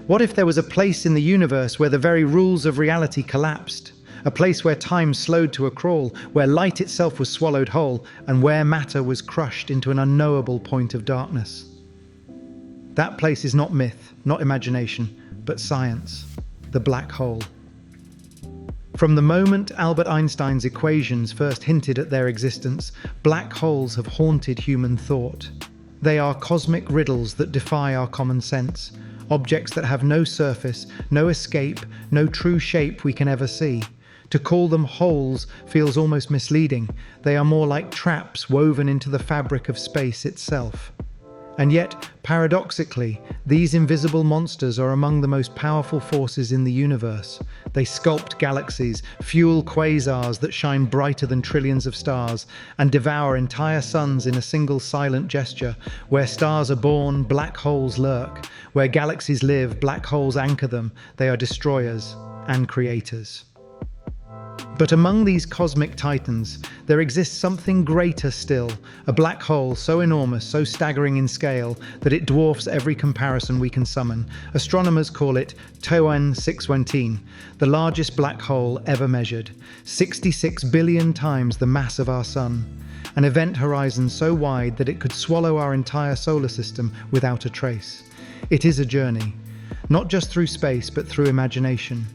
What if there was a place in the universe where the very rules of reality collapsed? A place where time slowed to a crawl, where light itself was swallowed whole, and where matter was crushed into an unknowable point of darkness. That place is not myth, not imagination, but science, the black hole. From the moment Albert Einstein's equations first hinted at their existence, black holes have haunted human thought. They are cosmic riddles that defy our common sense, objects that have no surface, no escape, no true shape we can ever see. To call them holes feels almost misleading. They are more like traps woven into the fabric of space itself. And yet, paradoxically, these invisible monsters are among the most powerful forces in the universe. They sculpt galaxies, fuel quasars that shine brighter than trillions of stars, and devour entire suns in a single silent gesture. Where stars are born, black holes lurk. Where galaxies live, black holes anchor them. They are destroyers and creators. But among these cosmic titans, there exists something greater still, a black hole so enormous, so staggering in scale, that it dwarfs every comparison we can summon. Astronomers call it Toan 619, the largest black hole ever measured, 66 billion times the mass of our Sun, an event horizon so wide that it could swallow our entire solar system without a trace. It is a journey, not just through space, but through imagination.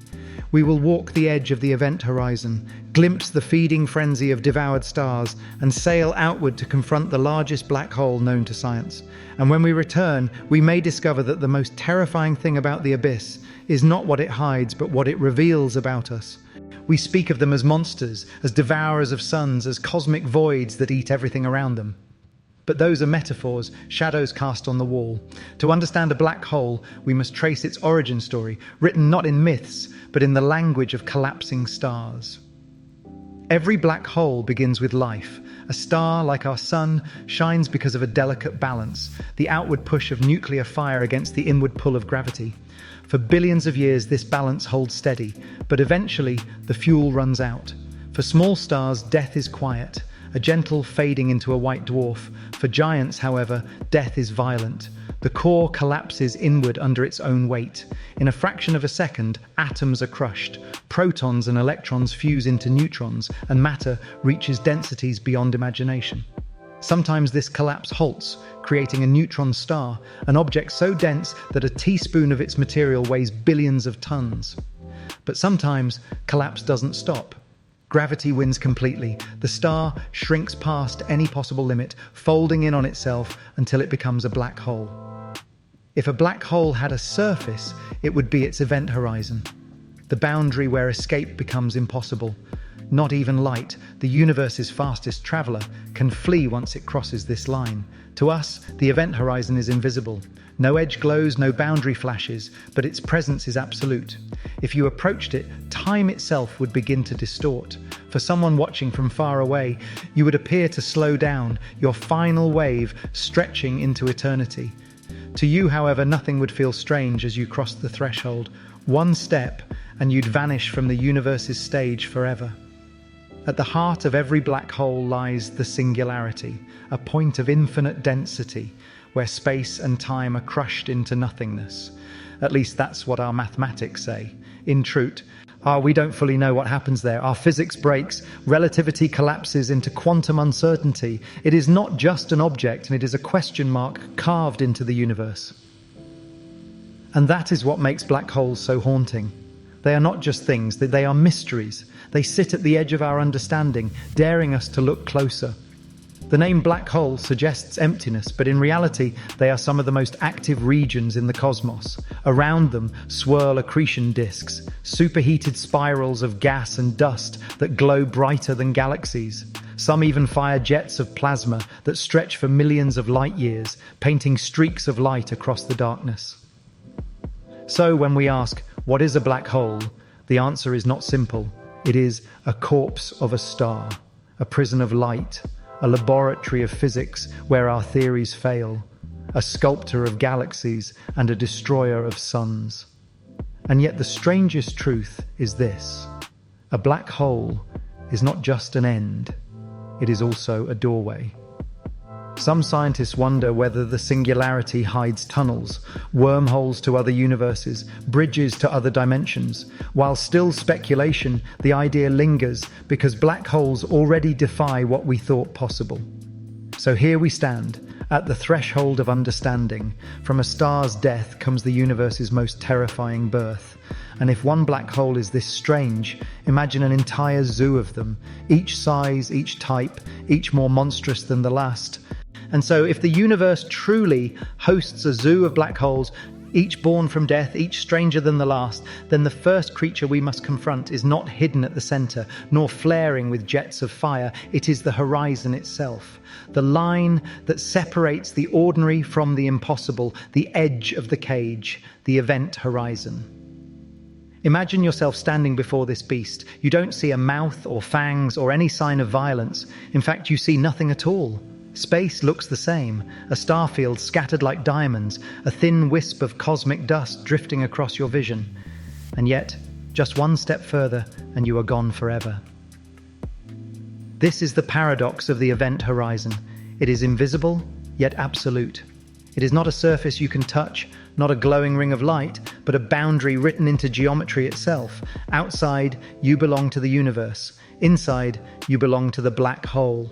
We will walk the edge of the event horizon, glimpse the feeding frenzy of devoured stars, and sail outward to confront the largest black hole known to science. And when we return, we may discover that the most terrifying thing about the abyss is not what it hides, but what it reveals about us. We speak of them as monsters, as devourers of suns, as cosmic voids that eat everything around them. But those are metaphors, shadows cast on the wall. To understand a black hole, we must trace its origin story, written not in myths, but in the language of collapsing stars. Every black hole begins with life. A star, like our Sun, shines because of a delicate balance, the outward push of nuclear fire against the inward pull of gravity. For billions of years, this balance holds steady, but eventually, the fuel runs out. For small stars, death is quiet, a gentle fading into a white dwarf. For giants, however, death is violent. The core collapses inward under its own weight. In a fraction of a second, atoms are crushed. Protons and electrons fuse into neutrons, and matter reaches densities beyond imagination. Sometimes this collapse halts, creating a neutron star, an object so dense that a teaspoon of its material weighs billions of tons. But sometimes, collapse doesn't stop. Gravity wins completely. The star shrinks past any possible limit, folding in on itself until it becomes a black hole. If a black hole had a surface, it would be its event horizon, the boundary where escape becomes impossible. Not even light, the universe's fastest traveler, can flee once it crosses this line. To us, the event horizon is invisible. No edge glows, no boundary flashes, but its presence is absolute. If you approached it, time itself would begin to distort. For someone watching from far away, you would appear to slow down, your final wave stretching into eternity. To you, however, nothing would feel strange as you crossed the threshold. One step, and you'd vanish from the universe's stage forever. At the heart of every black hole lies the singularity, a point of infinite density, where space and time are crushed into nothingness. At least that's what our mathematics say. In truth, we don't fully know what happens there. Our physics breaks, relativity collapses into quantum uncertainty. It is not just an object, and it is a question mark carved into the universe. And that is what makes black holes so haunting. They are not just things, they are mysteries. They sit at the edge of our understanding, daring us to look closer. The name black hole suggests emptiness, but in reality, they are some of the most active regions in the cosmos. Around them swirl accretion disks, superheated spirals of gas and dust that glow brighter than galaxies. Some even fire jets of plasma that stretch for millions of light years, painting streaks of light across the darkness. So when we ask, what is a black hole? The answer is not simple. It is a corpse of a star, a prison of light, a laboratory of physics where our theories fail, a sculptor of galaxies and a destroyer of suns. And yet the strangest truth is this: a black hole is not just an end, it is also a doorway. Some scientists wonder whether the singularity hides tunnels, wormholes to other universes, bridges to other dimensions. While still speculation, the idea lingers because black holes already defy what we thought possible. So here we stand, at the threshold of understanding. From a star's death comes the universe's most terrifying birth. And if one black hole is this strange, imagine an entire zoo of them, each size, each type, each more monstrous than the last. And so if the universe truly hosts a zoo of black holes, each born from death, each stranger than the last, then the first creature we must confront is not hidden at the center, nor flaring with jets of fire. It is the horizon itself, the line that separates the ordinary from the impossible, the edge of the cage, the event horizon. Imagine yourself standing before this beast. You don't see a mouth or fangs or any sign of violence. In fact, you see nothing at all. Space looks the same, a starfield scattered like diamonds, a thin wisp of cosmic dust drifting across your vision. And yet, just one step further and you are gone forever. This is the paradox of the event horizon. It is invisible, yet absolute. It is not a surface you can touch, not a glowing ring of light, but a boundary written into geometry itself. Outside, you belong to the universe. Inside, you belong to the black hole.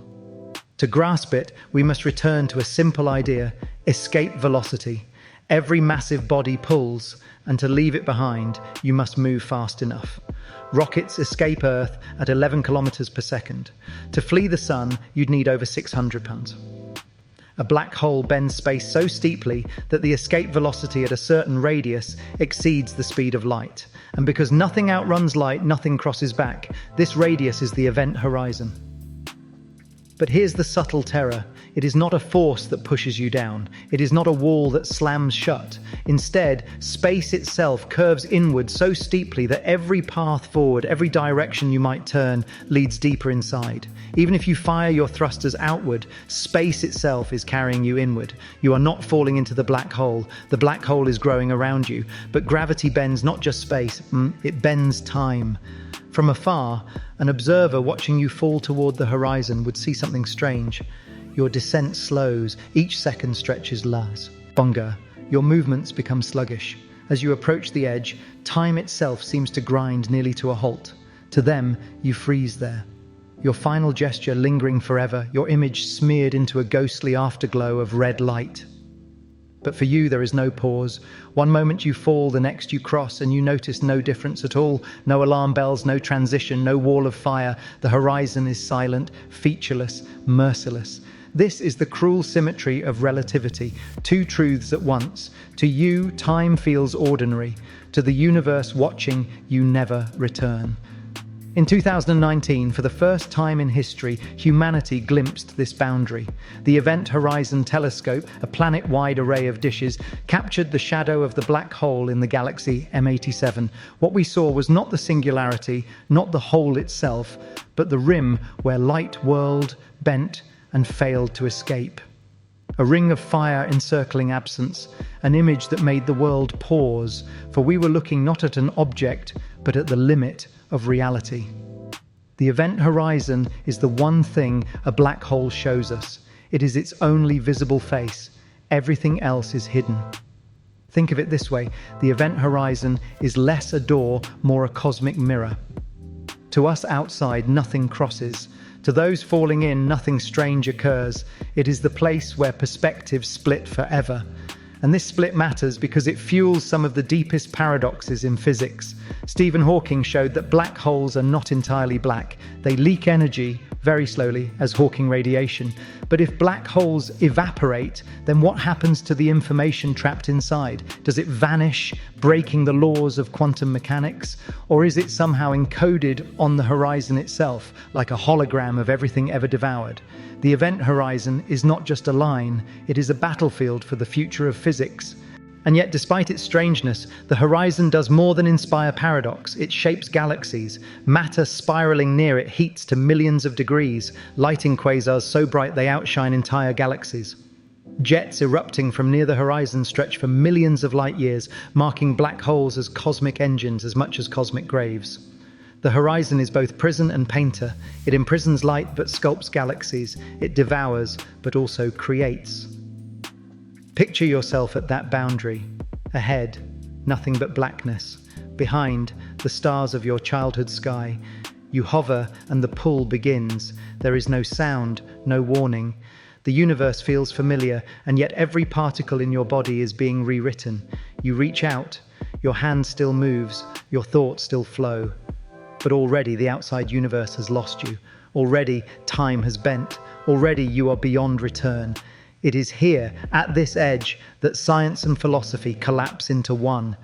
To grasp it, we must return to a simple idea: escape velocity. Every massive body pulls, and to leave it behind, you must move fast enough. Rockets escape Earth at 11 kilometers per second. To flee the sun, you'd need over 600 pounds. A black hole bends space so steeply that the escape velocity at a certain radius exceeds the speed of light. And because nothing outruns light, nothing crosses back. This radius is the event horizon. But here's the subtle terror. It is not a force that pushes you down. It is not a wall that slams shut. Instead, space itself curves inward so steeply that every path forward, every direction you might turn, leads deeper inside. Even if you fire your thrusters outward, space itself is carrying you inward. You are not falling into the black hole. The black hole is growing around you. But gravity bends not just space, it bends time. From afar, an observer watching you fall toward the horizon would see something strange. Your descent slows, each second stretches longer. Your movements become sluggish. As you approach the edge, time itself seems to grind nearly to a halt. To them, you freeze there. Your final gesture lingering forever, your image smeared into a ghostly afterglow of red light. But for you, there is no pause. One moment you fall, the next you cross, and you notice no difference at all. No alarm bells, no transition, no wall of fire. The horizon is silent, featureless, merciless. This is the cruel symmetry of relativity. Two truths at once. To you, time feels ordinary. To the universe watching, you never return. In 2019, for the first time in history, humanity glimpsed this boundary. The Event Horizon Telescope, a planet-wide array of dishes, captured the shadow of the black hole in the galaxy M87. What we saw was not the singularity, not the hole itself, but the rim where light whirled, bent, and failed to escape. A ring of fire encircling absence, an image that made the world pause, for we were looking not at an object, but at the limit of reality. The event horizon is the one thing a black hole shows us. It is its only visible face. Everything else is hidden. Think of it this way: the event horizon is less a door, more a cosmic mirror. To us outside, nothing crosses. To those falling in, nothing strange occurs. It is the place where perspectives split forever. And this split matters because it fuels some of the deepest paradoxes in physics. Stephen Hawking showed that black holes are not entirely black. They leak energy very slowly as Hawking radiation. But if black holes evaporate, then what happens to the information trapped inside? Does it vanish, breaking the laws of quantum mechanics? Or is it somehow encoded on the horizon itself, like a hologram of everything ever devoured? The event horizon is not just a line, it is a battlefield for the future of physics. And yet, despite its strangeness, the horizon does more than inspire paradox. It shapes galaxies. Matter spiraling near it heats to millions of degrees, lighting quasars so bright they outshine entire galaxies. Jets erupting from near the horizon stretch for millions of light years, marking black holes as cosmic engines as much as cosmic graves. The horizon is both prison and painter. It imprisons light but sculpts galaxies. It devours but also creates. Picture yourself at that boundary. Ahead, nothing but blackness. Behind, the stars of your childhood sky. You hover and the pull begins. There is no sound, no warning. The universe feels familiar, and yet every particle in your body is being rewritten. You reach out, your hand still moves, your thoughts still flow. But already the outside universe has lost you. Already time has bent. Already you are beyond return. It is here, at this edge, that science and philosophy collapse into one.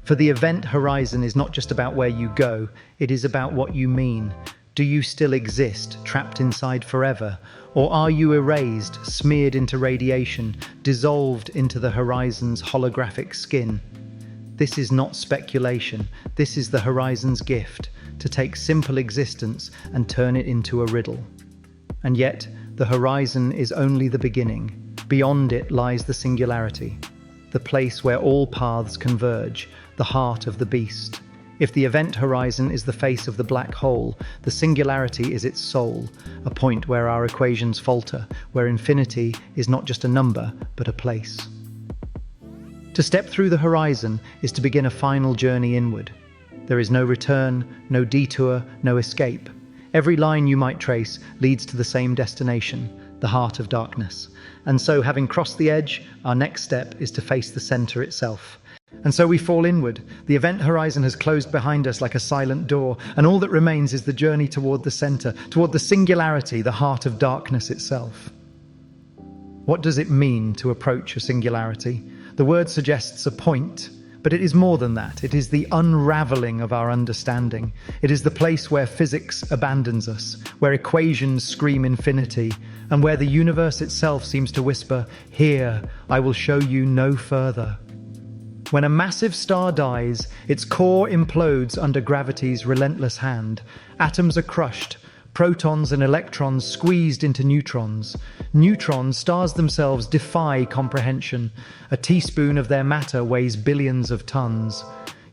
For the event horizon is not just about where you go, it is about what you mean. Do you still exist, trapped inside forever? Or are you erased, smeared into radiation, dissolved into the horizon's holographic skin? This is not speculation. This is the horizon's gift, to take simple existence and turn it into a riddle. And yet, the horizon is only the beginning. Beyond it lies the singularity, the place where all paths converge, the heart of the beast. If the event horizon is the face of the black hole, the singularity is its soul, a point where our equations falter, where infinity is not just a number, but a place. To step through the horizon is to begin a final journey inward. There is no return, no detour, no escape. Every line you might trace leads to the same destination, the heart of darkness. And so, having crossed the edge, our next step is to face the center itself. And so we fall inward. The event horizon has closed behind us like a silent door, and all that remains is the journey toward the center, toward the singularity, the heart of darkness itself. What does it mean to approach a singularity? The word suggests a point, but it is more than that. It is the unraveling of our understanding. It is the place where physics abandons us, where equations scream infinity, and where the universe itself seems to whisper, "Here, I will show you no further." When a massive star dies, its core implodes under gravity's relentless hand. Atoms are crushed, protons and electrons squeezed into neutrons. Neutrons, stars themselves, defy comprehension. A teaspoon of their matter weighs billions of tons.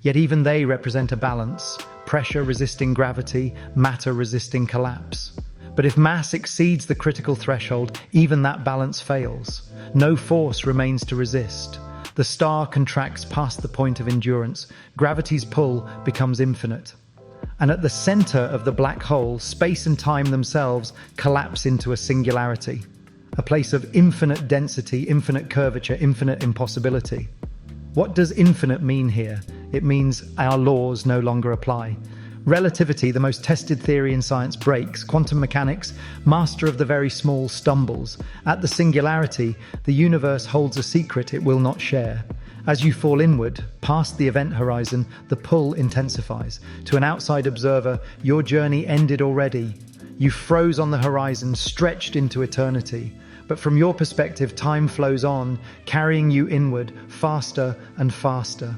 Yet even they represent a balance, pressure resisting gravity, matter resisting collapse. But if mass exceeds the critical threshold, even that balance fails. No force remains to resist. The star contracts past the point of endurance. Gravity's pull becomes infinite. And at the center of the black hole, space and time themselves collapse into a singularity, a place of infinite density, infinite curvature, infinite impossibility. What does infinite mean here? It means our laws no longer apply. Relativity, the most tested theory in science, breaks. Quantum mechanics, master of the very small, stumbles. At the singularity, the universe holds a secret it will not share. As you fall inward, past the event horizon, the pull intensifies. To an outside observer, your journey ended already. You froze on the horizon, stretched into eternity. But from your perspective, time flows on, carrying you inward, faster and faster.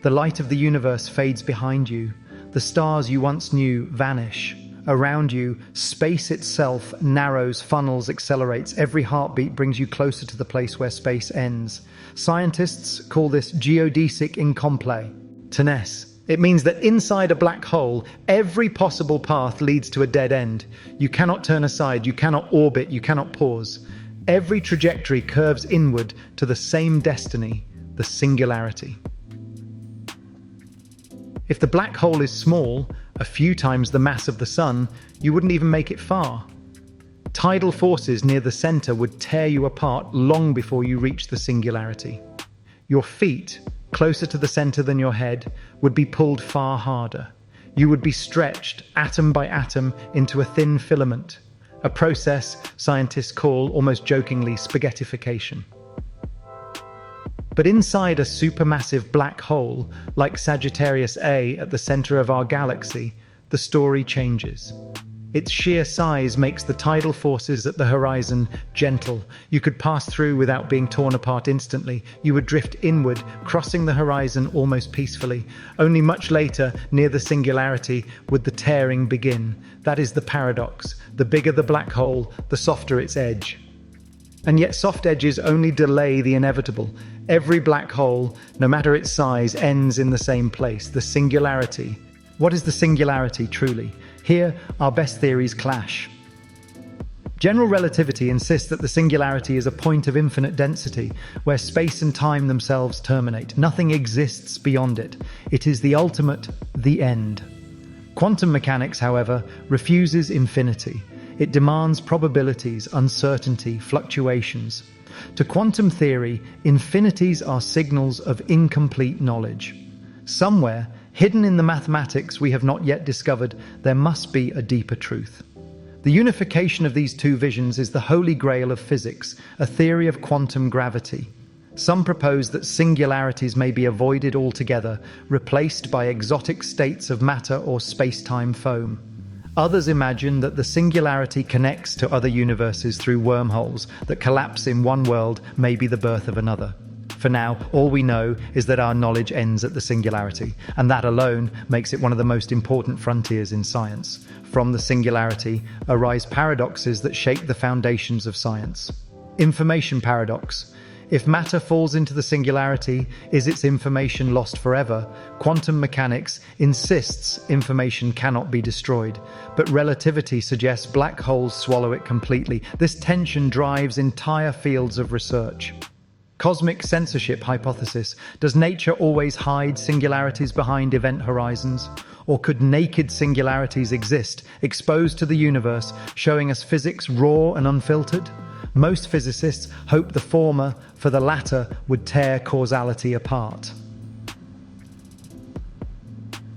The light of the universe fades behind you. The stars you once knew vanish. Around you, space itself narrows, funnels, accelerates. Every heartbeat brings you closer to the place where space ends. Scientists call this geodesic incompleteness. It means that inside a black hole, every possible path leads to a dead end. You cannot turn aside, you cannot orbit, you cannot pause. Every trajectory curves inward to the same destiny, the singularity. If the black hole is small, a few times the mass of the sun, you wouldn't even make it far. Tidal forces near the center would tear you apart long before you reach the singularity. Your feet, closer to the center than your head, would be pulled far harder. You would be stretched, atom by atom, into a thin filament, a process scientists call, almost jokingly, spaghettification. But inside a supermassive black hole, like Sagittarius A at the center of our galaxy, the story changes. Its sheer size makes the tidal forces at the horizon gentle. You could pass through without being torn apart instantly. You would drift inward, crossing the horizon almost peacefully. Only much later, near the singularity, would the tearing begin. That is the paradox. The bigger the black hole, the softer its edge. And yet soft edges only delay the inevitable. Every black hole, no matter its size, ends in the same place, the singularity. What is the singularity, truly? Here, our best theories clash. General relativity insists that the singularity is a point of infinite density, where space and time themselves terminate. Nothing exists beyond it. It is the ultimate, the end. Quantum mechanics, however, refuses infinity. It demands probabilities, uncertainty, fluctuations. To quantum theory, infinities are signals of incomplete knowledge. Somewhere, hidden in the mathematics we have not yet discovered, there must be a deeper truth. The unification of these two visions is the holy grail of physics, a theory of quantum gravity. Some propose that singularities may be avoided altogether, replaced by exotic states of matter or space-time foam. Others imagine that the singularity connects to other universes through wormholes that collapse in one world, may be the birth of another. For now, all we know is that our knowledge ends at the singularity, and that alone makes it one of the most important frontiers in science. From the singularity arise paradoxes that shake the foundations of science. Information paradox. If matter falls into the singularity, is its information lost forever? Quantum mechanics insists information cannot be destroyed, but relativity suggests black holes swallow it completely. This tension drives entire fields of research. Cosmic censorship hypothesis. Does nature always hide singularities behind event horizons? Or could naked singularities exist, exposed to the universe, showing us physics raw and unfiltered? Most physicists hope the former, for the latter would tear causality apart.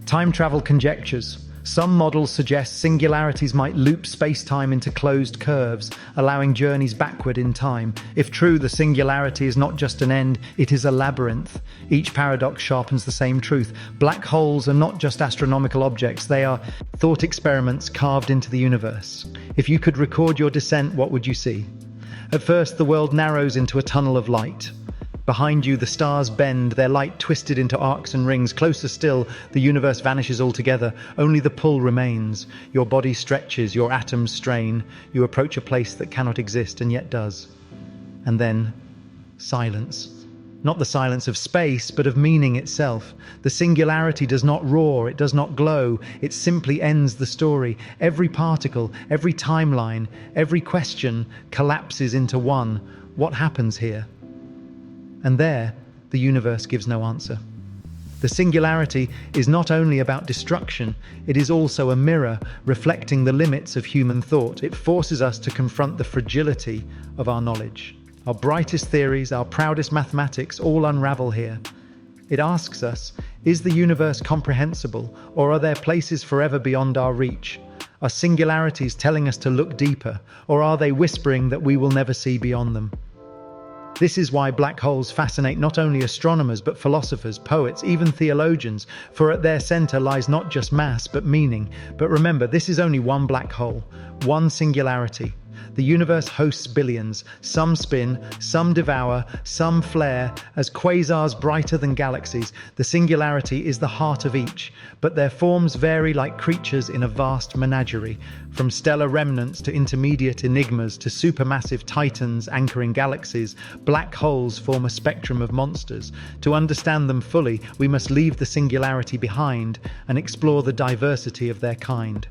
Time travel conjectures. Some models suggest singularities might loop space-time into closed curves, allowing journeys backward in time. If true, the singularity is not just an end, it is a labyrinth. Each paradox sharpens the same truth. Black holes are not just astronomical objects, they are thought experiments carved into the universe. If you could record your descent, what would you see? At first, the world narrows into a tunnel of light. Behind you, the stars bend, their light twisted into arcs and rings. Closer still, the universe vanishes altogether. Only the pull remains. Your body stretches, your atoms strain. You approach a place that cannot exist and yet does. And then, silence. Not the silence of space, but of meaning itself. The singularity does not roar, it does not glow, it simply ends the story. Every particle, every timeline, every question collapses into one. What happens here? And there, the universe gives no answer. The singularity is not only about destruction, it is also a mirror reflecting the limits of human thought. It forces us to confront the fragility of our knowledge. Our brightest theories, our proudest mathematics all unravel here. It asks us, is the universe comprehensible, or are there places forever beyond our reach? Are singularities telling us to look deeper, or are they whispering that we will never see beyond them? This is why black holes fascinate not only astronomers but philosophers, poets, even theologians, for at their center lies not just mass but meaning. But remember, this is only one black hole, one singularity. The universe hosts billions. Some spin, some devour, some flare. As quasars brighter than galaxies, the singularity is the heart of each, but their forms vary like creatures in a vast menagerie. From stellar remnants to intermediate enigmas to supermassive titans anchoring galaxies, black holes form a spectrum of monsters. To understand them fully, we must leave the singularity behind and explore the diversity of their kind.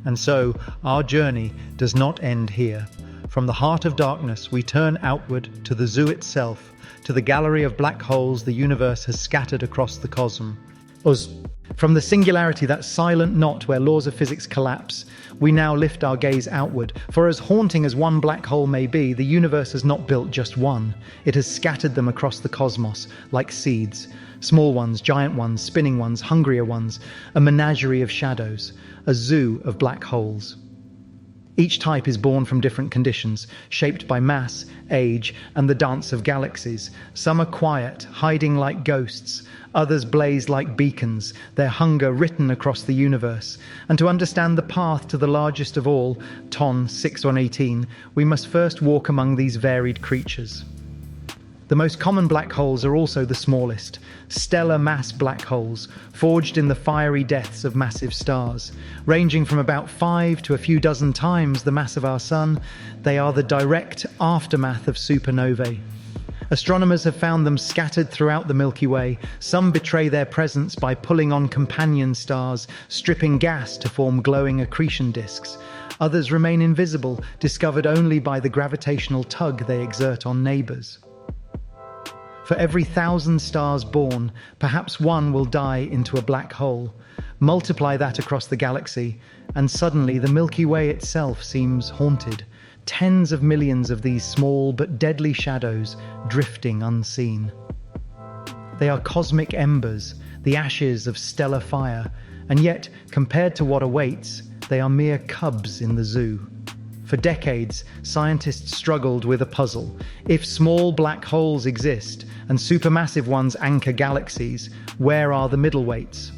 And so, our journey does not end here. From the heart of darkness, we turn outward to the zoo itself, to the gallery of black holes the universe has scattered across the cosmos. From the singularity, that silent knot where laws of physics collapse, we now lift our gaze outward. For as haunting as one black hole may be, the universe has not built just one. It has scattered them across the cosmos, like seeds. Small ones, giant ones, spinning ones, hungrier ones, a menagerie of shadows, a zoo of black holes. Each type is born from different conditions, shaped by mass, age, and the dance of galaxies. Some are quiet, hiding like ghosts. Others blaze like beacons, their hunger written across the universe. And to understand the path to the largest of all, Ton 6118, we must first walk among these varied creatures. The most common black holes are also the smallest, stellar mass black holes, forged in the fiery deaths of massive stars. Ranging from about 5 to a few dozen times the mass of our Sun, they are the direct aftermath of supernovae. Astronomers have found them scattered throughout the Milky Way. Some betray their presence by pulling on companion stars, stripping gas to form glowing accretion disks. Others remain invisible, discovered only by the gravitational tug they exert on neighbors. For every 1,000 stars born, perhaps one will die into a black hole. Multiply that across the galaxy, and suddenly the Milky Way itself seems haunted. Tens of millions of these small but deadly shadows drifting unseen. They are cosmic embers, the ashes of stellar fire, and yet, compared to what awaits, they are mere cubs in the zoo. For decades, scientists struggled with a puzzle. If small black holes exist and supermassive ones anchor galaxies, where are the middleweights?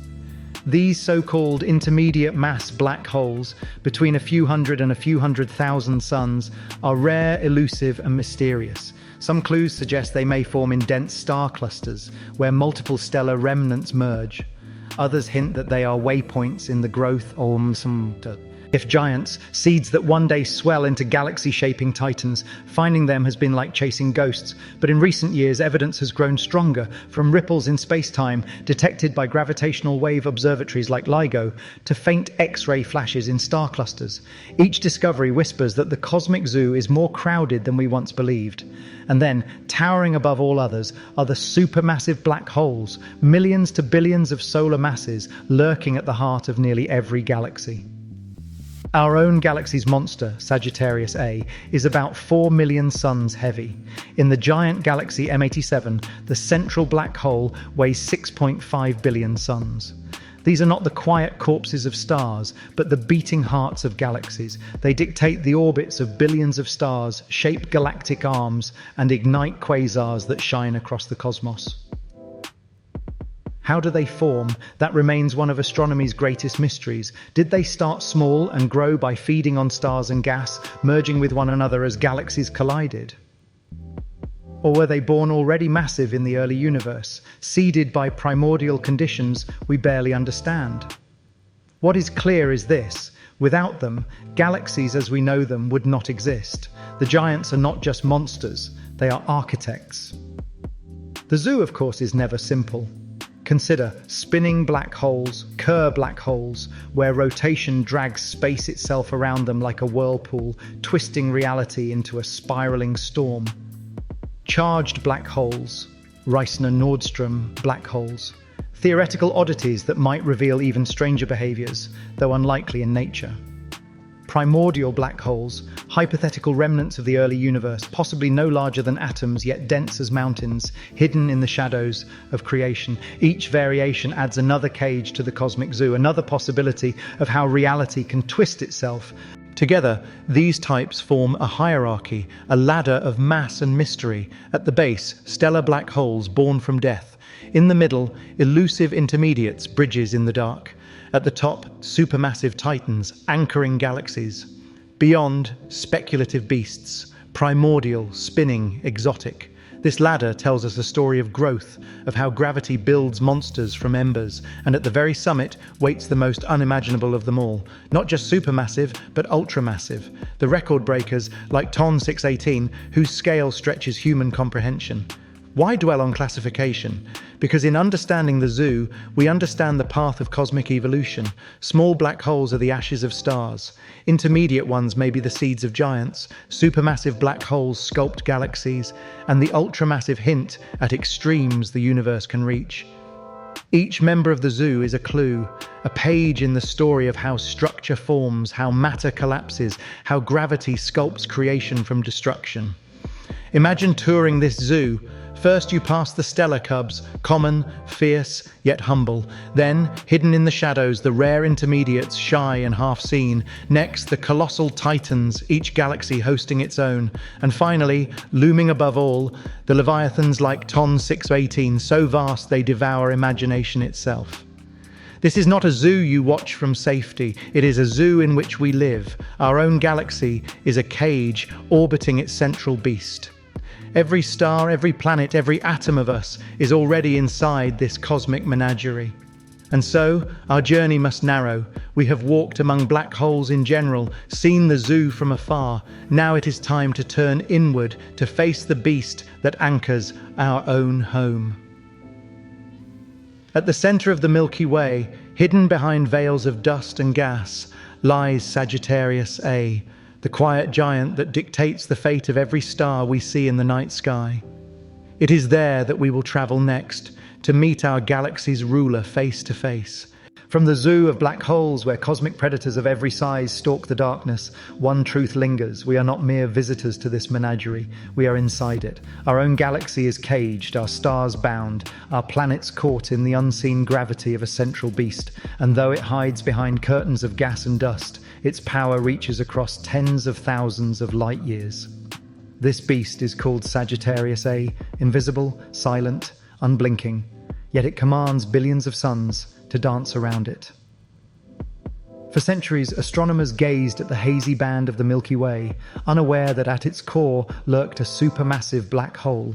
These so-called intermediate mass black holes, between a few hundred and a few 100,000 suns, are rare, elusive, and mysterious. Some clues suggest they may form in dense star clusters, where multiple stellar remnants merge. Others hint that they are waypoints in the growth of some giants, seeds that one day swell into galaxy-shaping titans. Finding them has been like chasing ghosts, but in recent years evidence has grown stronger, from ripples in space-time detected by gravitational wave observatories like LIGO to faint X-ray flashes in star clusters. Each discovery whispers that the cosmic zoo is more crowded than we once believed. And then, towering above all others, are the supermassive black holes, millions to billions of solar masses lurking at the heart of nearly every galaxy. Our own galaxy's monster, Sagittarius A, is about 4 million suns heavy. In the giant galaxy M87, the central black hole weighs 6.5 billion suns. These are not the quiet corpses of stars, but the beating hearts of galaxies. They dictate the orbits of billions of stars, shape galactic arms, and ignite quasars that shine across the cosmos. How do they form? That remains one of astronomy's greatest mysteries. Did they start small and grow by feeding on stars and gas, merging with one another as galaxies collided? Or were they born already massive in the early universe, seeded by primordial conditions we barely understand? What is clear is this: without them, galaxies as we know them would not exist. The giants are not just monsters, they are architects. The zoo, of course, is never simple. Consider spinning black holes, Kerr black holes, where rotation drags space itself around them like a whirlpool, twisting reality into a spiraling storm. Charged black holes, Reissner-Nordstrom black holes, theoretical oddities that might reveal even stranger behaviors, though unlikely in nature. Primordial black holes, hypothetical remnants of the early universe, possibly no larger than atoms, yet dense as mountains, hidden in the shadows of creation. Each variation adds another cage to the cosmic zoo, another possibility of how reality can twist itself. Together, these types form a hierarchy, a ladder of mass and mystery. At the base, stellar black holes born from death. In the middle, elusive intermediates, bridges in the dark. At the top, supermassive titans, anchoring galaxies. Beyond, speculative beasts, primordial, spinning, exotic. This ladder tells us a story of growth, of how gravity builds monsters from embers, and at the very summit waits the most unimaginable of them all. Not just supermassive, but ultramassive. The record breakers, like TON 618, whose scale stretches human comprehension. Why dwell on classification? Because in understanding the zoo, we understand the path of cosmic evolution. Small black holes are the ashes of stars. Intermediate ones may be the seeds of giants. Supermassive black holes sculpt galaxies, and the ultramassive hint at extremes the universe can reach. Each member of the zoo is a clue, a page in the story of how structure forms, how matter collapses, how gravity sculpts creation from destruction. Imagine touring this zoo. First you pass the stellar cubs, common, fierce, yet humble. Then, hidden in the shadows, the rare intermediates, shy and half-seen. Next, the colossal titans, each galaxy hosting its own. And finally, looming above all, the leviathans like TON 618, so vast they devour imagination itself. This is not a zoo you watch from safety. It is a zoo in which we live. Our own galaxy is a cage orbiting its central beast. Every star, every planet, every atom of us is already inside this cosmic menagerie. And so, our journey must narrow. We have walked among black holes in general, seen the zoo from afar. Now it is time to turn inward, to face the beast that anchors our own home. At the center of the Milky Way, hidden behind veils of dust and gas, lies Sagittarius A, the quiet giant that dictates the fate of every star we see in the night sky. It is there that we will travel next, to meet our galaxy's ruler face to face. From the zoo of black holes where cosmic predators of every size stalk the darkness, one truth lingers: we are not mere visitors to this menagerie, we are inside it. Our own galaxy is caged, our stars bound, our planets caught in the unseen gravity of a central beast, and though it hides behind curtains of gas and dust, its power reaches across tens of thousands of light years. This beast is called Sagittarius A, invisible, silent, unblinking, yet it commands billions of suns to dance around it. For centuries, astronomers gazed at the hazy band of the Milky Way, unaware that at its core lurked a supermassive black hole.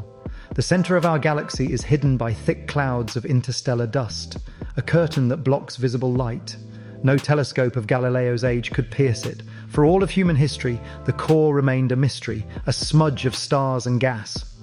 The center of our galaxy is hidden by thick clouds of interstellar dust, a curtain that blocks visible light. No telescope of Galileo's age could pierce it. For all of human history, the core remained a mystery, a smudge of stars and gas.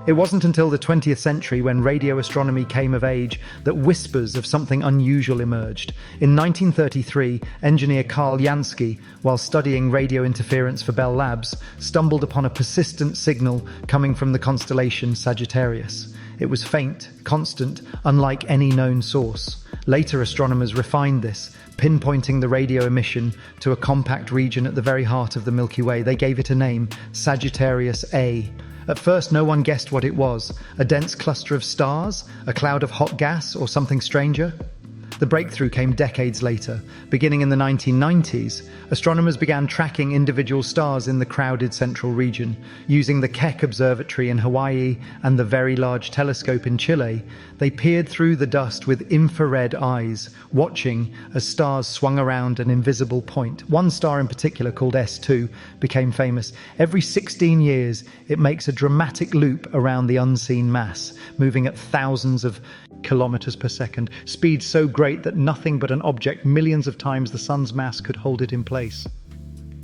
It wasn't until the 20th century, when radio astronomy came of age, that whispers of something unusual emerged. In 1933, engineer Karl Jansky, while studying radio interference for Bell Labs, stumbled upon a persistent signal coming from the constellation Sagittarius. It was faint, constant, unlike any known source. Later astronomers refined this, pinpointing the radio emission to a compact region at the very heart of the Milky Way. They gave it a name, Sagittarius A. At first, no one guessed what it was. A dense cluster of stars? A cloud of hot gas? Or something stranger? The breakthrough came decades later. Beginning in the 1990s, astronomers began tracking individual stars in the crowded central region. Using the Keck Observatory in Hawaii and the Very Large Telescope in Chile, they peered through the dust with infrared eyes, watching as stars swung around an invisible point. One star in particular, called S2, became famous. Every 16 years, it makes a dramatic loop around the unseen mass, moving at thousands of kilometers per second, speed so great that nothing but an object millions of times the sun's mass could hold it in place.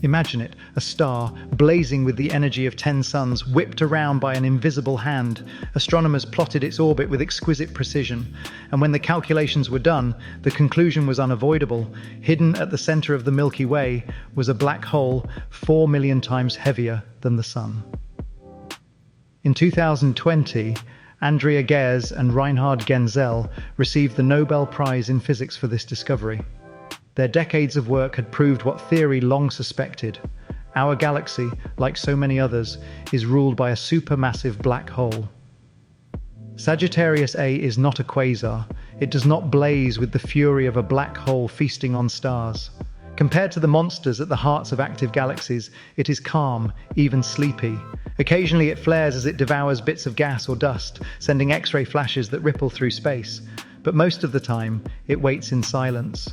Imagine it, a star, blazing with the energy of 10 suns, whipped around by an invisible hand. Astronomers plotted its orbit with exquisite precision, and when the calculations were done, the conclusion was unavoidable. Hidden at the center of the Milky Way was a black hole 4 million times heavier than the sun. In 2020, Andrea Ghez and Reinhard Genzel received the Nobel Prize in Physics for this discovery. Their decades of work had proved what theory long suspected. Our galaxy, like so many others, is ruled by a supermassive black hole. Sagittarius A is not a quasar. It does not blaze with the fury of a black hole feasting on stars. Compared to the monsters at the hearts of active galaxies, it is calm, even sleepy. Occasionally it flares as it devours bits of gas or dust, sending X-ray flashes that ripple through space. But most of the time, it waits in silence.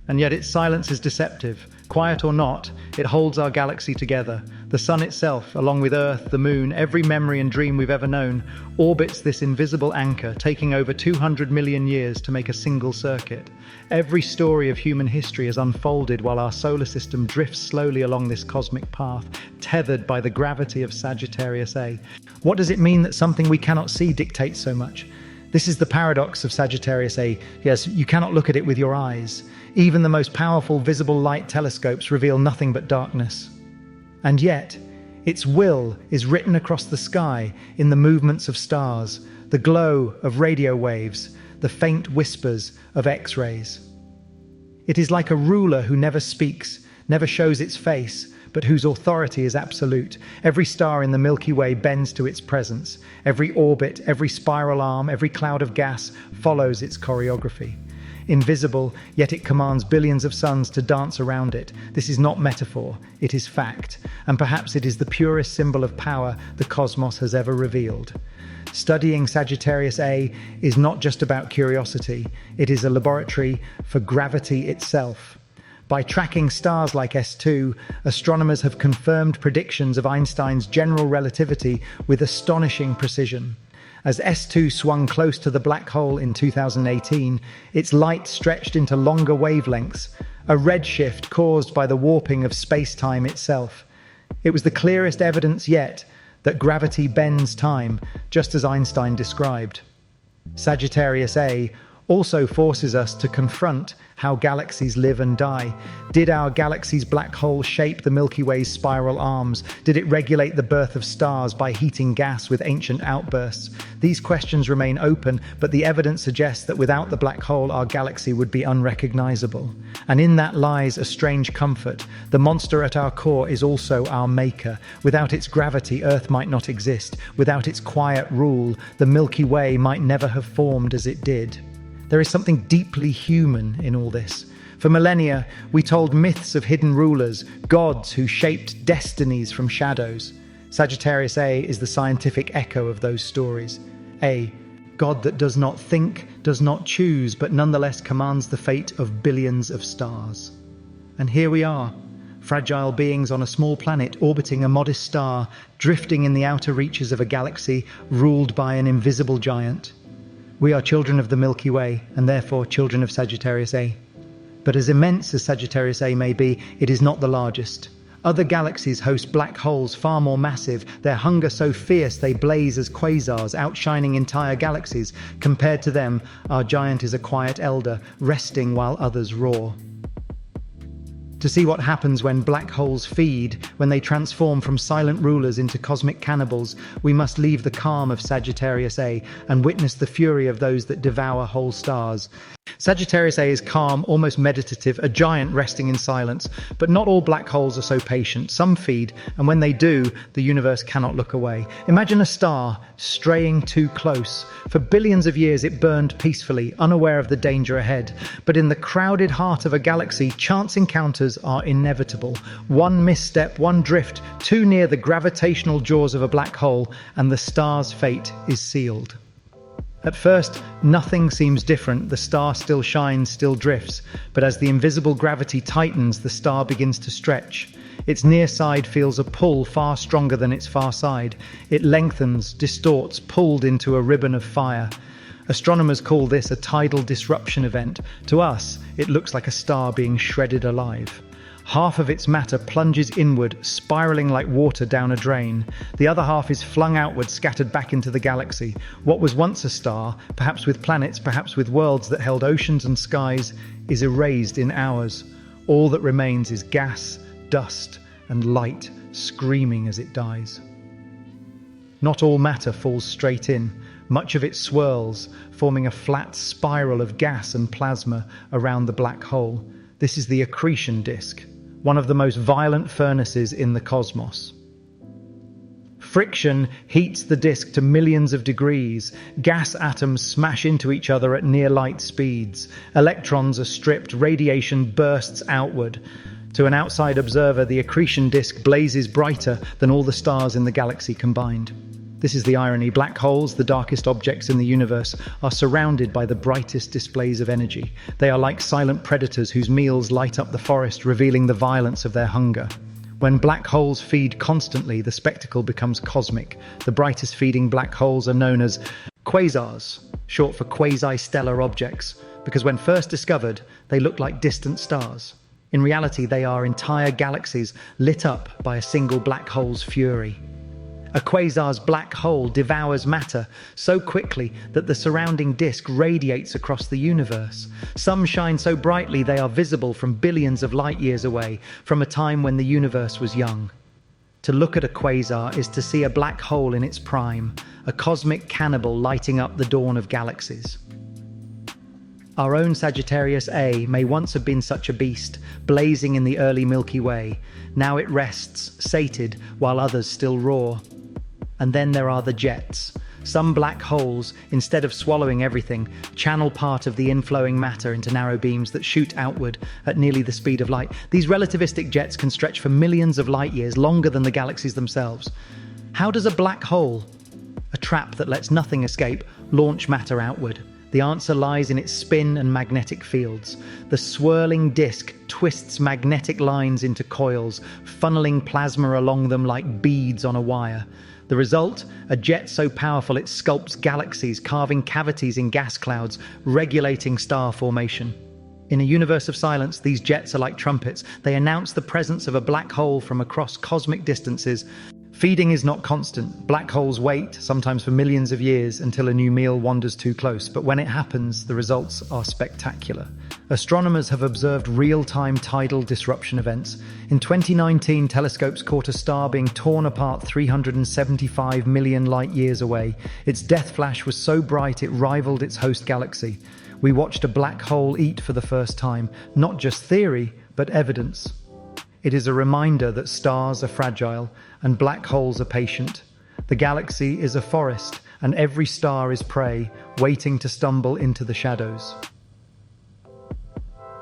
And yet its silence is deceptive. Quiet or not, it holds our galaxy together. The sun itself, along with Earth, the moon, every memory and dream we've ever known, orbits this invisible anchor, taking over 200 million years to make a single circuit. Every story of human history has unfolded while our solar system drifts slowly along this cosmic path, tethered by the gravity of Sagittarius A. What does it mean that something we cannot see dictates so much? This is the paradox of Sagittarius A. Yes, you cannot look at it with your eyes. Even the most powerful visible light telescopes reveal nothing but darkness. And yet, its will is written across the sky in the movements of stars, the glow of radio waves, the faint whispers of X-rays. It is like a ruler who never speaks, never shows its face, but whose authority is absolute. Every star in the Milky Way bends to its presence. Every orbit, every spiral arm, every cloud of gas follows its choreography. Invisible, yet it commands billions of suns to dance around it. This is not metaphor, it is fact, and perhaps it is the purest symbol of power the cosmos has ever revealed. Studying Sagittarius A is not just about curiosity, it is a laboratory for gravity itself. By tracking stars like S2, astronomers have confirmed predictions of Einstein's general relativity with astonishing precision. As S2 swung close to the black hole in 2018, its light stretched into longer wavelengths, a redshift caused by the warping of space-time itself. It was the clearest evidence yet that gravity bends time, just as Einstein described. Sagittarius A also forces us to confront how galaxies live and die. Did our galaxy's black hole shape the Milky Way's spiral arms? Did it regulate the birth of stars by heating gas with ancient outbursts? These questions remain open, but the evidence suggests that without the black hole, our galaxy would be unrecognizable. And in that lies a strange comfort. The monster at our core is also our maker. Without its gravity, Earth might not exist. Without its quiet rule, the Milky Way might never have formed as it did. There is something deeply human in all this. For millennia, we told myths of hidden rulers, gods who shaped destinies from shadows. Sagittarius A is the scientific echo of those stories. A, God that does not think, does not choose, but nonetheless commands the fate of billions of stars. And here we are, fragile beings on a small planet orbiting a modest star, drifting in the outer reaches of a galaxy ruled by an invisible giant. We are children of the Milky Way, and therefore children of Sagittarius A. But as immense as Sagittarius A may be, it is not the largest. Other galaxies host black holes far more massive, their hunger so fierce they blaze as quasars, outshining entire galaxies. Compared to them, our giant is a quiet elder, resting while others roar. To see what happens when black holes feed, when they transform from silent rulers into cosmic cannibals, we must leave the calm of Sagittarius A and witness the fury of those that devour whole stars. Sagittarius A is calm, almost meditative, a giant resting in silence. But not all black holes are so patient. Some feed, and when they do, the universe cannot look away. Imagine a star straying too close. For billions of years it burned peacefully, unaware of the danger ahead. But in the crowded heart of a galaxy, chance encounters are inevitable. One misstep, one drift, too near the gravitational jaws of a black hole, and the star's fate is sealed. At first, nothing seems different. The star still shines, still drifts. But as the invisible gravity tightens, the star begins to stretch. Its near side feels a pull far stronger than its far side. It lengthens, distorts, pulled into a ribbon of fire. Astronomers call this a tidal disruption event. To us, it looks like a star being shredded alive. Half of its matter plunges inward, spiraling like water down a drain. The other half is flung outward, scattered back into the galaxy. What was once a star, perhaps with planets, perhaps with worlds that held oceans and skies, is erased in hours. All that remains is gas, dust, and light, screaming as it dies. Not all matter falls straight in. Much of it swirls, forming a flat spiral of gas and plasma around the black hole. This is the accretion disk, one of the most violent furnaces in the cosmos. Friction heats the disk to millions of degrees. Gas atoms smash into each other at near light speeds. Electrons are stripped, radiation bursts outward. To an outside observer, the accretion disk blazes brighter than all the stars in the galaxy combined. This is the irony. Black holes, the darkest objects in the universe, are surrounded by the brightest displays of energy. They are like silent predators whose meals light up the forest, revealing the violence of their hunger. When black holes feed constantly, the spectacle becomes cosmic. The brightest feeding black holes are known as quasars, short for quasi-stellar objects, because when first discovered, they look like distant stars. In reality, they are entire galaxies lit up by a single black hole's fury. A quasar's black hole devours matter so quickly that the surrounding disk radiates across the universe. Some shine so brightly they are visible from billions of light years away, from a time when the universe was young. To look at a quasar is to see a black hole in its prime, a cosmic cannibal lighting up the dawn of galaxies. Our own Sagittarius A may once have been such a beast, blazing in the early Milky Way. Now it rests, sated, while others still roar. And then there are the jets. Some black holes, instead of swallowing everything, channel part of the inflowing matter into narrow beams that shoot outward at nearly the speed of light. These relativistic jets can stretch for millions of light years, longer than the galaxies themselves. How does a black hole, a trap that lets nothing escape, launch matter outward? The answer lies in its spin and magnetic fields. The swirling disk twists magnetic lines into coils, funneling plasma along them like beads on a wire. The result? A jet so powerful it sculpts galaxies, carving cavities in gas clouds, regulating star formation. In a universe of silence, these jets are like trumpets. They announce the presence of a black hole from across cosmic distances. Feeding is not constant. Black holes wait, sometimes for millions of years, until a new meal wanders too close. But when it happens, the results are spectacular. Astronomers have observed real-time tidal disruption events. In 2019, telescopes caught a star being torn apart 375 million light-years away. Its death flash was so bright it rivaled its host galaxy. We watched a black hole eat for the first time, not just theory, but evidence. It is a reminder that stars are fragile and black holes are patient. The galaxy is a forest, and every star is prey, waiting to stumble into the shadows.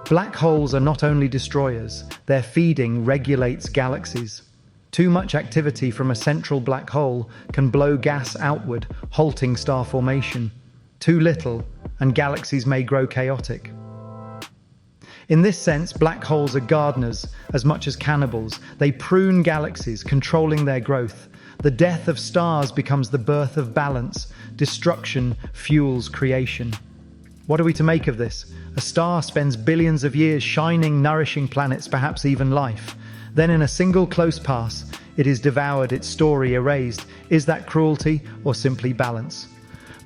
Black holes are not only destroyers, their feeding regulates galaxies. Too much activity from a central black hole can blow gas outward, halting star formation. Too little, and galaxies may grow chaotic. In this sense, black holes are gardeners as much as cannibals. They prune galaxies, controlling their growth. The death of stars becomes the birth of balance. Destruction fuels creation. What are we to make of this? A star spends billions of years shining, nourishing planets, perhaps even life. Then in a single close pass, it is devoured, its story erased. Is that cruelty or simply balance?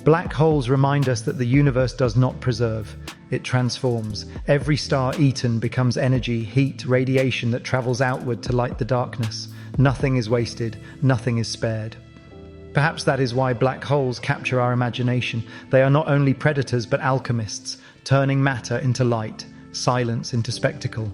Black holes remind us that the universe does not preserve. It transforms. Every star eaten becomes energy, heat, radiation that travels outward to light the darkness. Nothing is wasted, nothing is spared. Perhaps that is why black holes capture our imagination. They are not only predators but alchemists, turning matter into light, silence into spectacle.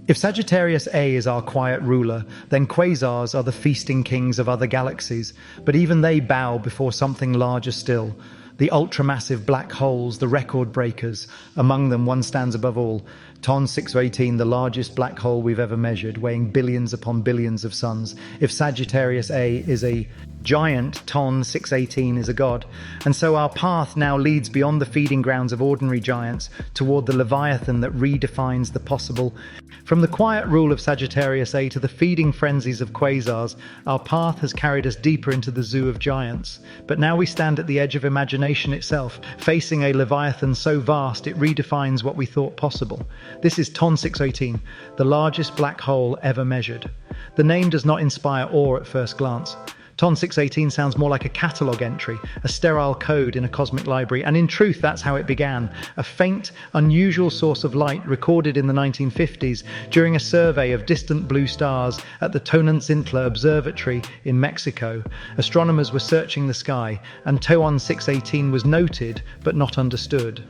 If Sagittarius A is our quiet ruler, then quasars are the feasting kings of other galaxies, but even they bow before something larger still. The ultramassive black holes, the record breakers. Among them, one stands above all. TON 618, the largest black hole we've ever measured, weighing billions upon billions of suns. If Sagittarius A is a giant, TON 618 is a god. And so our path now leads beyond the feeding grounds of ordinary giants toward the leviathan that redefines the possible. From the quiet rule of Sagittarius A to the feeding frenzies of quasars, our path has carried us deeper into the zoo of giants. But now we stand at the edge of imagination itself, facing a leviathan so vast it redefines what we thought possible. This is TON 618, the largest black hole ever measured. The name does not inspire awe at first glance. TON 618 sounds more like a catalogue entry, a sterile code in a cosmic library, and in truth that's how it began. A faint, unusual source of light recorded in the 1950s during a survey of distant blue stars at the Tonantzintla Observatory in Mexico. Astronomers were searching the sky, and TON 618 was noted but not understood.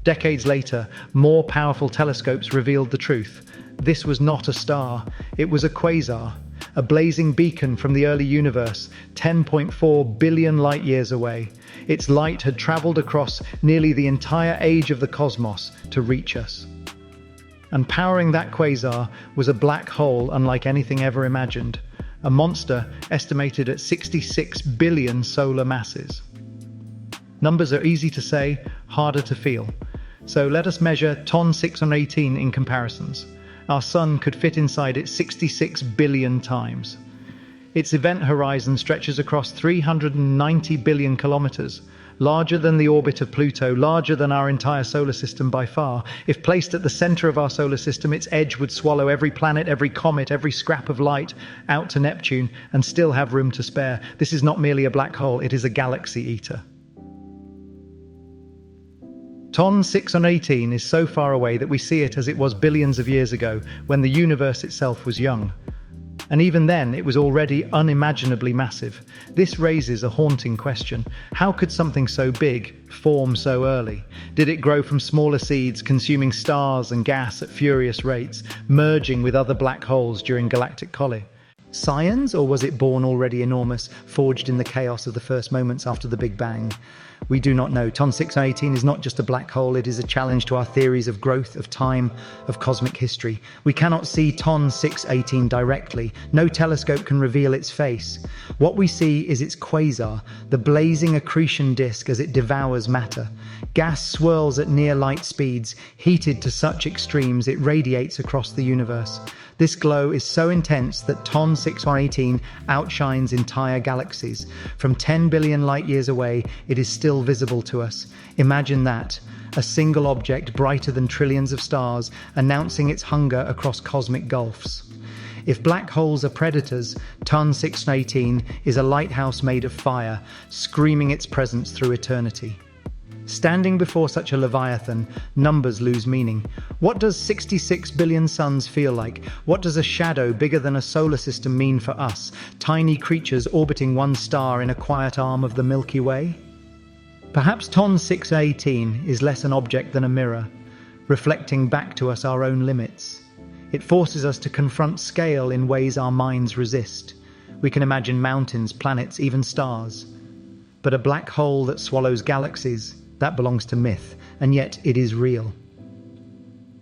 Decades later, more powerful telescopes revealed the truth. This was not a star, it was a quasar. A blazing beacon from the early universe, 10.4 billion light-years away. Its light had traveled across nearly the entire age of the cosmos to reach us. And powering that quasar was a black hole unlike anything ever imagined, a monster estimated at 66 billion solar masses. Numbers are easy to say, harder to feel. So let us measure TON 618 in comparisons. Our sun could fit inside it 66 billion times. Its event horizon stretches across 390 billion kilometers, larger than the orbit of Pluto, larger than our entire solar system by far. If placed at the center of our solar system, its edge would swallow every planet, every comet, every scrap of light out to Neptune and still have room to spare. This is not merely a black hole, it is a galaxy eater. TON 618 is so far away that we see it as it was billions of years ago, when the universe itself was young. And even then, it was already unimaginably massive. This raises a haunting question. How could something so big form so early? Did it grow from smaller seeds, consuming stars and gas at furious rates, merging with other black holes during galactic collision? Science, or was it born already enormous, forged in the chaos of the first moments after the Big Bang? We do not know. TON 618 is not just a black hole, it is a challenge to our theories of growth, of time, of cosmic history. We cannot see TON 618 directly. No telescope can reveal its face. What we see is its quasar, the blazing accretion disk as it devours matter. Gas swirls at near light speeds, heated to such extremes it radiates across the universe. This glow is so intense that TON 6118 outshines entire galaxies. From 10 billion light-years away, it is still visible to us. Imagine that. A single object brighter than trillions of stars, announcing its hunger across cosmic gulfs. If black holes are predators, TON 618 is a lighthouse made of fire, screaming its presence through eternity. Standing before such a leviathan, numbers lose meaning. What does 66 billion suns feel like? What does a shadow bigger than a solar system mean for us, tiny creatures orbiting one star in a quiet arm of the Milky Way? Perhaps TON 618 is less an object than a mirror, reflecting back to us our own limits. It forces us to confront scale in ways our minds resist. We can imagine mountains, planets, even stars. But a black hole that swallows galaxies, that belongs to myth, and yet it is real.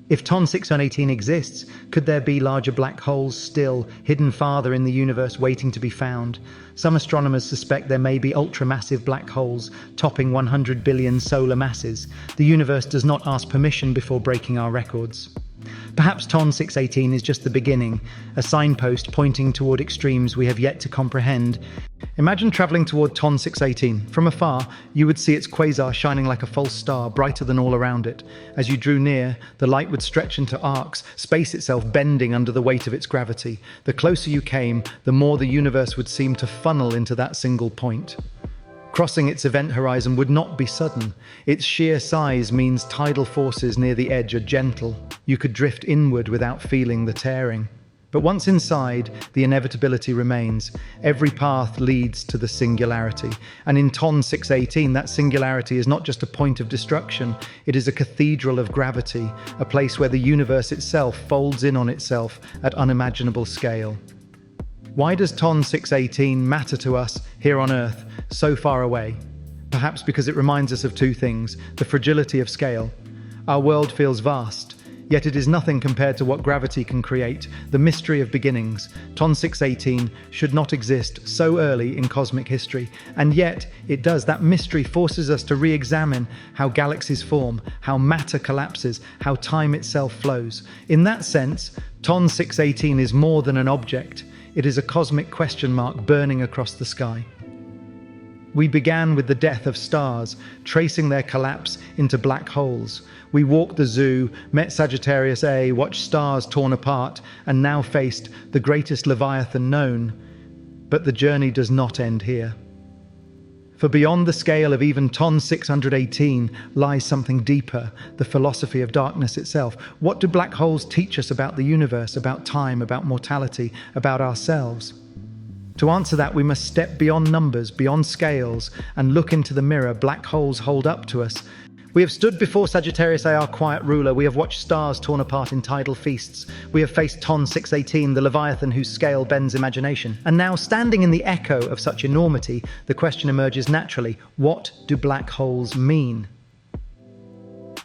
If TON 618 exists, could there be larger black holes still, hidden farther in the universe waiting to be found? Some astronomers suspect there may be ultramassive black holes, topping 100 billion solar masses. The universe does not ask permission before breaking our records. Perhaps TON 618 is just the beginning, a signpost pointing toward extremes we have yet to comprehend. Imagine traveling toward TON 618. From afar, you would see its quasar shining like a false star, brighter than all around it. As you drew near, the light would stretch into arcs, space itself bending under the weight of its gravity. The closer you came, the more the universe would seem to funnel into that single point. Crossing its event horizon would not be sudden. Its sheer size means tidal forces near the edge are gentle. You could drift inward without feeling the tearing. But once inside, the inevitability remains. Every path leads to the singularity. And in TON 618, that singularity is not just a point of destruction. It is a cathedral of gravity, a place where the universe itself folds in on itself at unimaginable scale. Why does TON 618 matter to us here on Earth, so far away? Perhaps because it reminds us of two things: the fragility of scale. Our world feels vast, yet it is nothing compared to what gravity can create, the mystery of beginnings. TON 618 should not exist so early in cosmic history, and yet it does. That mystery forces us to re-examine how galaxies form, how matter collapses, how time itself flows. In that sense, TON 618 is more than an object. It is a cosmic question mark burning across the sky. We began with the death of stars, tracing their collapse into black holes. We walked the zoo, met Sagittarius A, watched stars torn apart, and now faced the greatest leviathan known. But the journey does not end here. For beyond the scale of even TON 618 lies something deeper, the philosophy of darkness itself. What do black holes teach us about the universe, about time, about mortality, about ourselves? To answer that, we must step beyond numbers, beyond scales, and look into the mirror black holes hold up to us. We have stood before Sagittarius A, our quiet ruler. We have watched stars torn apart in tidal feasts. We have faced TON 618, the leviathan whose scale bends imagination. And now, standing in the echo of such enormity, the question emerges naturally: what do black holes mean?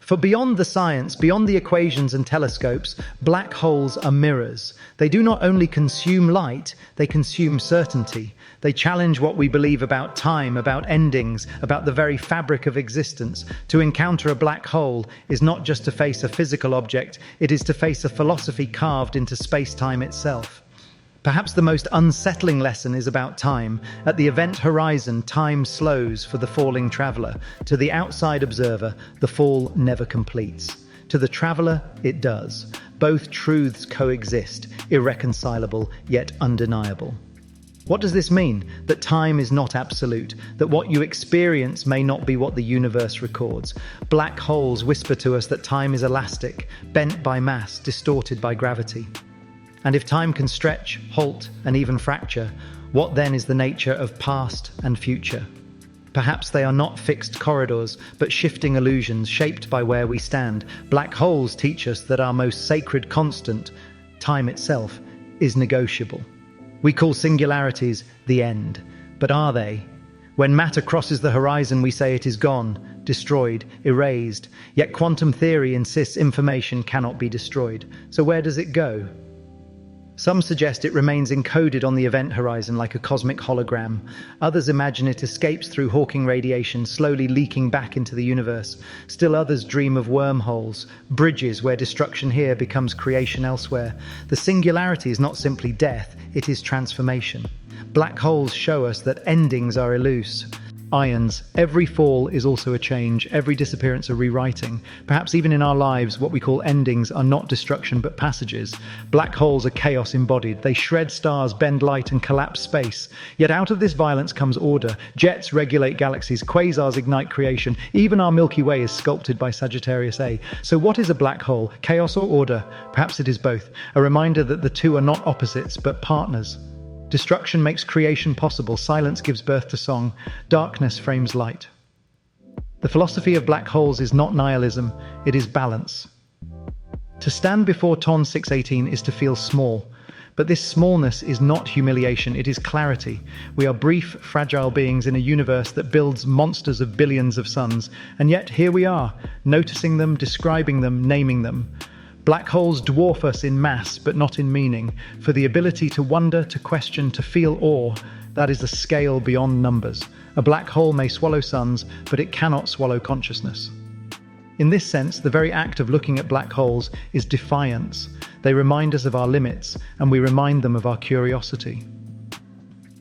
For beyond the science, beyond the equations and telescopes, black holes are mirrors. They do not only consume light, they consume certainty. They challenge what we believe about time, about endings, about the very fabric of existence. To encounter a black hole is not just to face a physical object, it is to face a philosophy carved into space-time itself. Perhaps the most unsettling lesson is about time. At the event horizon, time slows for the falling traveler. To the outside observer, the fall never completes. To the traveler, it does. Both truths coexist, irreconcilable yet undeniable. What does this mean? That time is not absolute, that what you experience may not be what the universe records. Black holes whisper to us that time is elastic, bent by mass, distorted by gravity. And if time can stretch, halt, and even fracture, what then is the nature of past and future? Perhaps they are not fixed corridors, but shifting illusions shaped by where we stand. Black holes teach us that our most sacred constant, time itself, is negotiable. We call singularities the end, but are they? When matter crosses the horizon, we say it is gone, destroyed, erased. Yet quantum theory insists information cannot be destroyed. So where does it go? Some suggest it remains encoded on the event horizon like a cosmic hologram. Others imagine it escapes through Hawking radiation, slowly leaking back into the universe. Still others dream of wormholes, bridges where destruction here becomes creation elsewhere. The singularity is not simply death, it is transformation. Black holes show us that endings are elusive. Ions. Every fall is also a change, every disappearance a rewriting. Perhaps even in our lives, what we call endings are not destruction but passages. Black holes are chaos embodied. They shred stars, bend light, and collapse space. Yet out of this violence comes order. Jets regulate galaxies, quasars ignite creation. Even our Milky Way is sculpted by Sagittarius A. So what is a black hole? Chaos or order? Perhaps it is both. A reminder that the two are not opposites but partners. Destruction makes creation possible, silence gives birth to song, darkness frames light. The philosophy of black holes is not nihilism, it is balance. To stand before TON 618 is to feel small, but this smallness is not humiliation, it is clarity. We are brief, fragile beings in a universe that builds monsters of billions of suns, and yet here we are, noticing them, describing them, naming them. Black holes dwarf us in mass, but not in meaning. For the ability to wonder, to question, to feel awe, that is a scale beyond numbers. A black hole may swallow suns, but it cannot swallow consciousness. In this sense, the very act of looking at black holes is defiance. They remind us of our limits, and we remind them of our curiosity.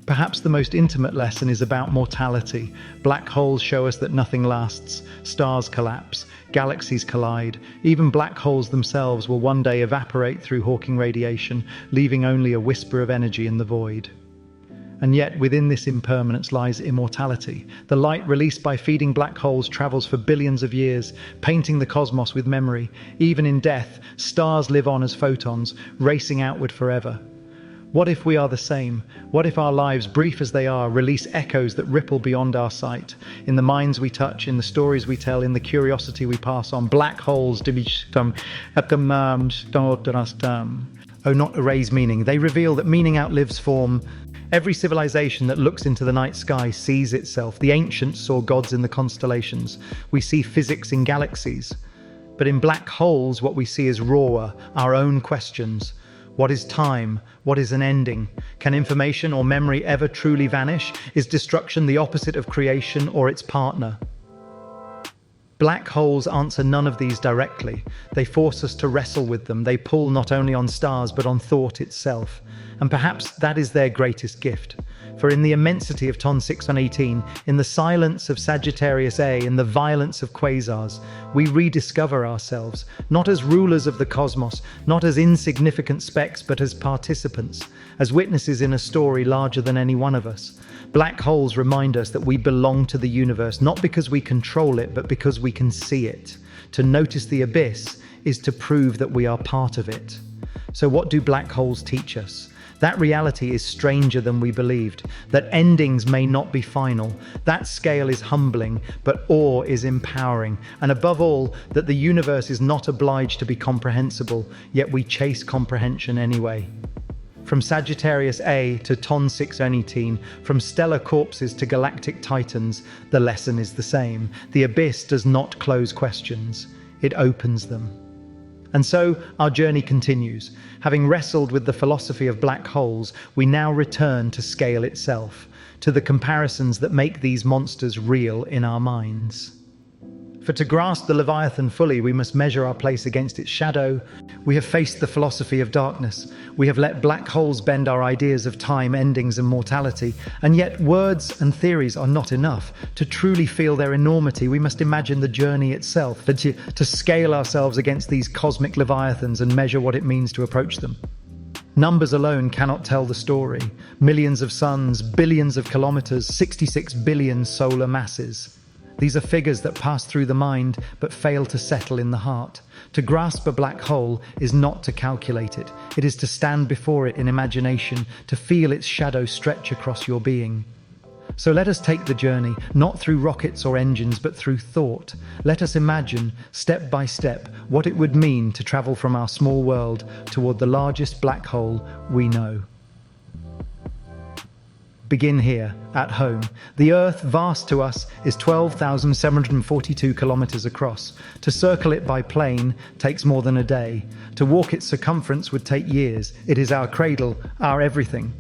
Perhaps the most intimate lesson is about mortality. Black holes show us that nothing lasts. Stars collapse, galaxies collide. Even black holes themselves will one day evaporate through Hawking radiation, leaving only a whisper of energy in the void. And yet, within this impermanence lies immortality. The light released by feeding black holes travels for billions of years, painting the cosmos with memory. Even in death, stars live on as photons, racing outward forever. What if we are the same? What if our lives, brief as they are, release echoes that ripple beyond our sight? In the minds we touch, in the stories we tell, in the curiosity we pass on, black holes oh, not erase meaning. They reveal that meaning outlives form. Every civilization that looks into the night sky sees itself. The ancients saw gods in the constellations. We see physics in galaxies. But in black holes, what we see is raw, our own questions. What is time? What is an ending? Can information or memory ever truly vanish? Is destruction the opposite of creation or its partner? Black holes answer none of these directly. They force us to wrestle with them. They pull not only on stars but on thought itself. And perhaps that is their greatest gift. For in the immensity of TON 618, in the silence of Sagittarius A, in the violence of quasars, we rediscover ourselves, not as rulers of the cosmos, not as insignificant specks, but as participants, as witnesses in a story larger than any one of us. Black holes remind us that we belong to the universe, not because we control it, but because we can see it. To notice the abyss is to prove that we are part of it. So what do black holes teach us? That reality is stranger than we believed, that endings may not be final. That scale is humbling, but awe is empowering. And above all, that the universe is not obliged to be comprehensible, yet we chase comprehension anyway. From Sagittarius A to TON 618, from stellar corpses to galactic titans, the lesson is the same. The abyss does not close questions, it opens them. And so our journey continues. Having wrestled with the philosophy of black holes, we now return to scale itself, to the comparisons that make these monsters real in our minds. For to grasp the leviathan fully, we must measure our place against its shadow. We have faced the philosophy of darkness. We have let black holes bend our ideas of time, endings, and mortality. And yet words and theories are not enough. To truly feel their enormity, we must imagine the journey itself, to scale ourselves against these cosmic leviathans and measure what it means to approach them. Numbers alone cannot tell the story. Millions of suns, billions of kilometers, 66 billion solar masses. These are figures that pass through the mind but fail to settle in the heart. To grasp a black hole is not to calculate it. It is to stand before it in imagination, to feel its shadow stretch across your being. So let us take the journey, not through rockets or engines, but through thought. Let us imagine, step by step, what it would mean to travel from our small world toward the largest black hole we know. begin here, at home. The Earth, vast to us, is 12,742 kilometers across. To circle it by plane takes more than a day. To walk its circumference would take years. It is our cradle, our everything.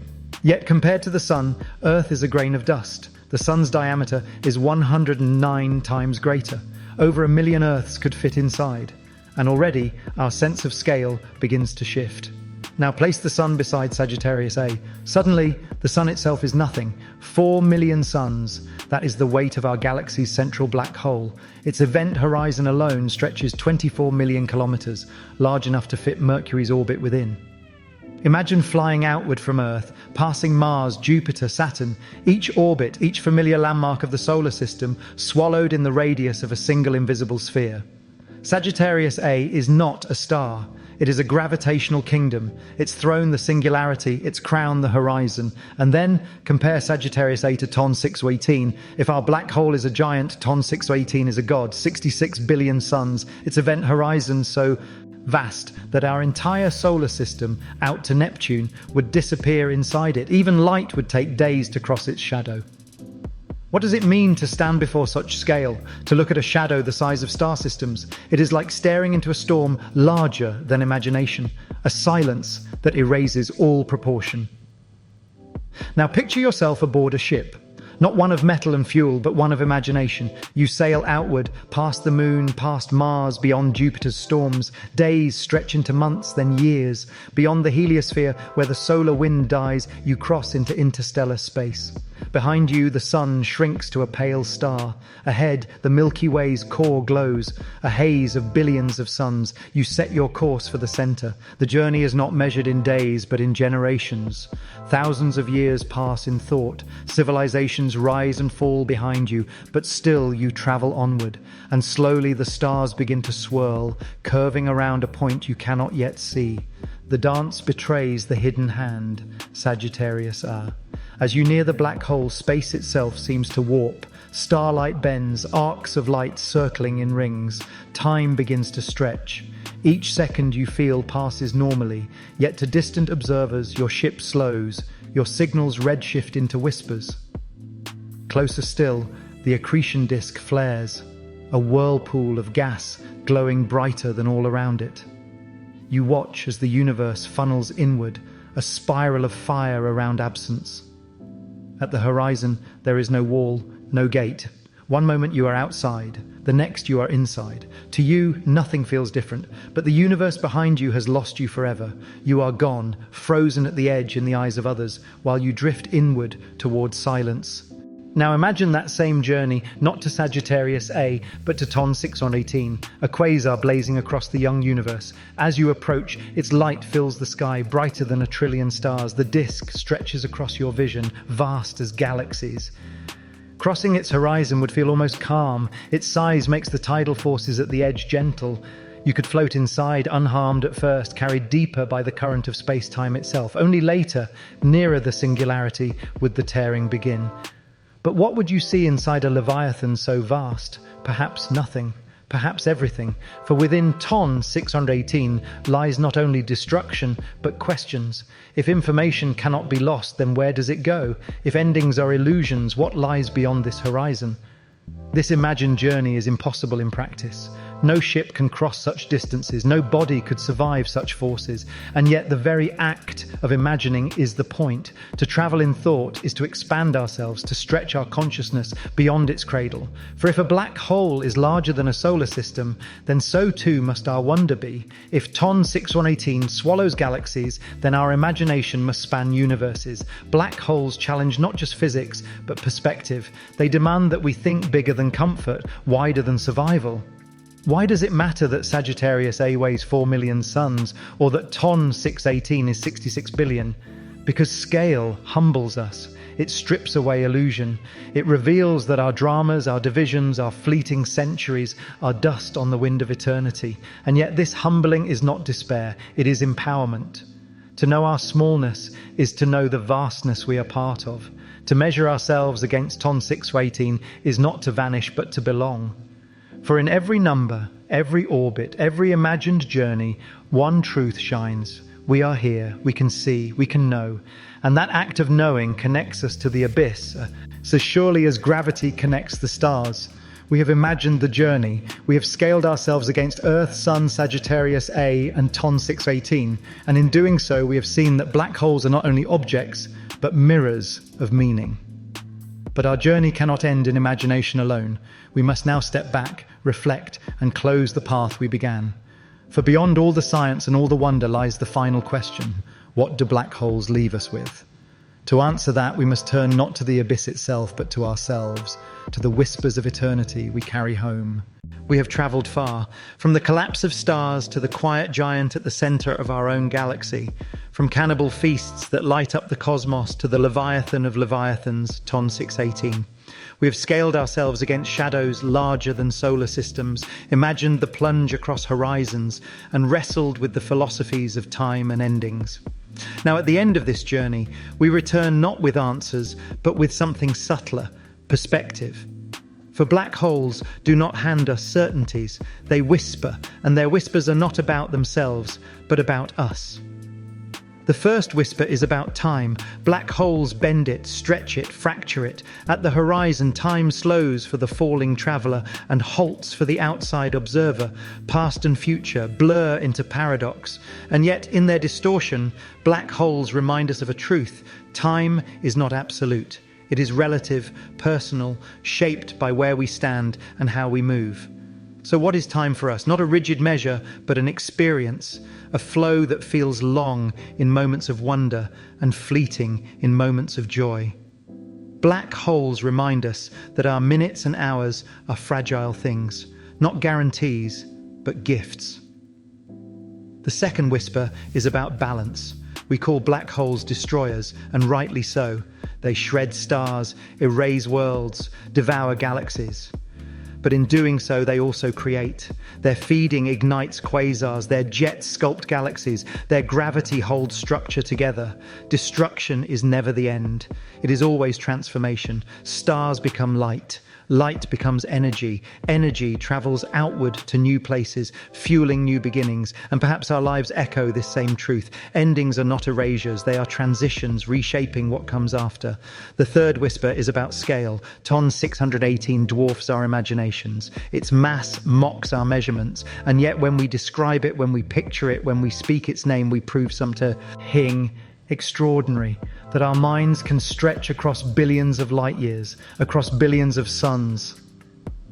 Yet compared to the Sun, Earth is a grain of dust. The Sun's diameter is 109 times greater. Over 1 million Earths could fit inside. And already, our sense of scale begins to shift. Now place the Sun beside Sagittarius A. Suddenly, the Sun itself is nothing. 4 million suns. That is the weight of our galaxy's central black hole. Its event horizon alone stretches 24 million kilometers, large enough to fit Mercury's orbit within. Imagine flying outward from Earth, passing Mars, Jupiter, Saturn, each orbit, each familiar landmark of the solar system, swallowed in the radius of a single invisible sphere. Sagittarius A is not a star. It is a gravitational kingdom, its throne the singularity, its crown the horizon. And then compare Sagittarius A to Ton 618. If our black hole is a giant, Ton 618 is a god. 66 billion suns, its event horizon so vast that our entire solar system, out to Neptune, would disappear inside it. Even light would take days to cross its shadow. What does it mean to stand before such scale, to look at a shadow the size of star systems? It is like staring into a storm larger than imagination, a silence that erases all proportion. Now picture yourself aboard a ship. Not one of metal and fuel, but one of imagination. You sail outward, past the moon, past Mars, beyond Jupiter's storms. Days stretch into months, then years. Beyond the heliosphere, where the solar wind dies, you cross into interstellar space. Behind you, the sun shrinks to a pale star. Ahead, the Milky Way's core glows, a haze of billions of suns. You set your course for the center. The journey is not measured in days, but in generations. Thousands of years pass in thought. Civilizations rise and fall behind you, but still you travel onward. And slowly the stars begin to swirl, curving around a point you cannot yet see. The dance betrays the hidden hand, Sagittarius A. As you near the black hole, space itself seems to warp. Starlight bends, arcs of light circling in rings. Time begins to stretch. Each second you feel passes normally, yet to distant observers your ship slows, your signals redshift into whispers. Closer still, the accretion disk flares, a whirlpool of gas glowing brighter than all around it. You watch as the universe funnels inward, a spiral of fire around absence. At the horizon, there is no wall, no gate. One moment you are outside, the next you are inside. To you, nothing feels different, but the universe behind you has lost you forever. You are gone, frozen at the edge in the eyes of others, while you drift inward towards silence. Now imagine that same journey, not to Sagittarius A, but to Ton 618, a quasar blazing across the young universe. As you approach, its light fills the sky, brighter than 1 trillion stars. The disk stretches across your vision, vast as galaxies. Crossing its horizon would feel almost calm. Its size makes the tidal forces at the edge gentle. You could float inside, unharmed at first, carried deeper by the current of space-time itself. Only later, nearer the singularity, would the tearing begin. But what would you see inside a leviathan so vast? Perhaps nothing, perhaps everything, for within Ton 618 lies not only destruction, but questions. If information cannot be lost, then where does it go? If endings are illusions, what lies beyond this horizon? This imagined journey is impossible in practice. No ship can cross such distances, no body could survive such forces, and yet the very act of imagining is the point. To travel in thought is to expand ourselves, to stretch our consciousness beyond its cradle. For if a black hole is larger than a solar system, then so too must our wonder be. If Ton 6118 swallows galaxies, then our imagination must span universes. Black holes challenge not just physics, but perspective. They demand that we think bigger than comfort, wider than survival. Why does it matter that Sagittarius A weighs 4 million suns, or that Ton 618 is 66 billion? Because scale humbles us. It strips away illusion. It reveals that our dramas, our divisions, our fleeting centuries are dust on the wind of eternity. And yet this humbling is not despair, it is empowerment. To know our smallness is to know the vastness we are part of. To measure ourselves against Ton 618 is not to vanish but to belong. For in every number, every orbit, every imagined journey, one truth shines. We are here, we can see, we can know, and that act of knowing connects us to the abyss, so surely as gravity connects the stars. We have imagined the journey. We have scaled ourselves against Earth, Sun, Sagittarius A, and TON 618, and in doing so we have seen that black holes are not only objects, but mirrors of meaning. But our journey cannot end in imagination alone. We must now step back, reflect, and close the path we began. For beyond all the science and all the wonder lies the final question: what do black holes leave us with? To answer that, we must turn not to the abyss itself, but to ourselves, to the whispers of eternity we carry home. We have travelled far, from the collapse of stars to the quiet giant at the centre of our own galaxy, from cannibal feasts that light up the cosmos to the leviathan of leviathans, TON 618. We have scaled ourselves against shadows larger than solar systems, imagined the plunge across horizons, and wrestled with the philosophies of time and endings. Now, at the end of this journey, we return not with answers, but with something subtler: perspective. For black holes do not hand us certainties, they whisper, and their whispers are not about themselves, but about us. The first whisper is about time. Black holes bend it, stretch it, fracture it. At the horizon, time slows for the falling traveller and halts for the outside observer. Past and future blur into paradox. And yet, in their distortion, black holes remind us of a truth: time is not absolute. It is relative, personal, shaped by where we stand and how we move. So what is time for us? Not a rigid measure, but an experience, a flow that feels long in moments of wonder and fleeting in moments of joy. Black holes remind us that our minutes and hours are fragile things, not guarantees, but gifts. The second whisper is about balance. We call black holes destroyers, and rightly so. They shred stars, erase worlds, devour galaxies. But in doing so, they also create. Their feeding ignites quasars, their jets sculpt galaxies, their gravity holds structure together. Destruction is never the end. It is always transformation. Stars become light. Light becomes energy. Energy travels outward to new places, fueling new beginnings. And perhaps our lives echo this same truth. Endings are not erasures, they are transitions, reshaping what comes after. The third whisper is about scale. TON 618 dwarfs our imaginations. Its mass mocks our measurements. And yet when we describe it, when we picture it, when we speak its name, we prove something extraordinary, that our minds can stretch across billions of light years, across billions of suns.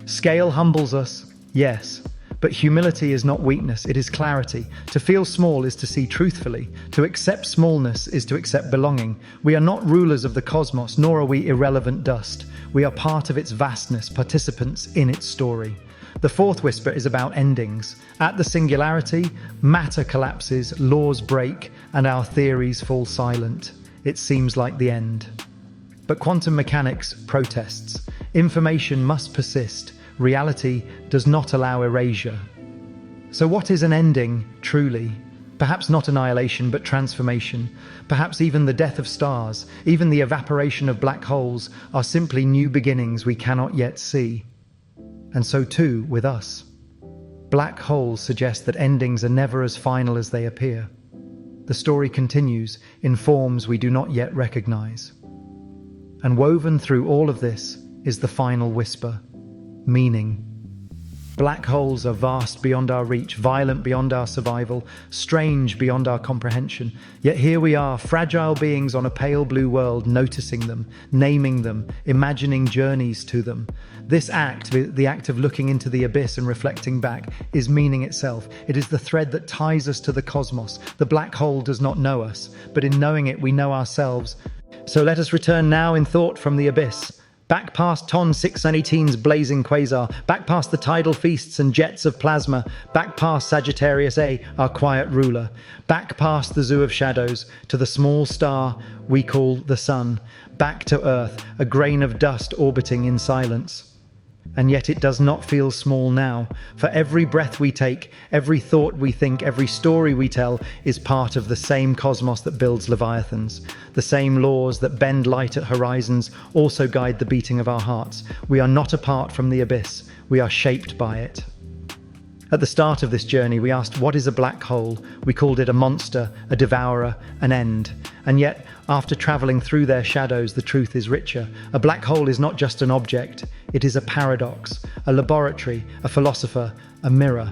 Scale humbles us, yes, but humility is not weakness, it is clarity. To feel small is to see truthfully. To accept smallness is to accept belonging. We are not rulers of the cosmos, nor are we irrelevant dust. We are part of its vastness, participants in its story. The fourth whisper is about endings. At the singularity, matter collapses, laws break, and our theories fall silent. It seems like the end. But quantum mechanics protests. Information must persist. Reality does not allow erasure. So what is an ending, truly? Perhaps not annihilation, but transformation. Perhaps even the death of stars, even the evaporation of black holes, are simply new beginnings we cannot yet see. And so too with us. Black holes suggest that endings are never as final as they appear. The story continues in forms we do not yet recognize. And woven through all of this is the final whisper: meaning. Black holes are vast beyond our reach, violent beyond our survival, strange beyond our comprehension. Yet here we are, fragile beings on a pale blue world, noticing them, naming them, imagining journeys to them. This act, the act of looking into the abyss and reflecting back, is meaning itself. It is the thread that ties us to the cosmos. The black hole does not know us, but in knowing it, we know ourselves. So let us return now in thought from the abyss. Back past TON 618's blazing quasar, back past the tidal feasts and jets of plasma, back past Sagittarius A, our quiet ruler, back past the zoo of shadows, to the small star we call the sun, back to Earth, a grain of dust orbiting in silence. And yet it does not feel small now, for every breath we take, every thought we think, every story we tell is part of the same cosmos that builds leviathans. The same laws that bend light at horizons also guide the beating of our hearts. We are not apart from the abyss, we are shaped by it. At the start of this journey, we asked, what is a black hole? We called it a monster, a devourer, an end. And yet, after traveling through their shadows, the truth is richer. A black hole is not just an object, it is a paradox, a laboratory, a philosopher, a mirror.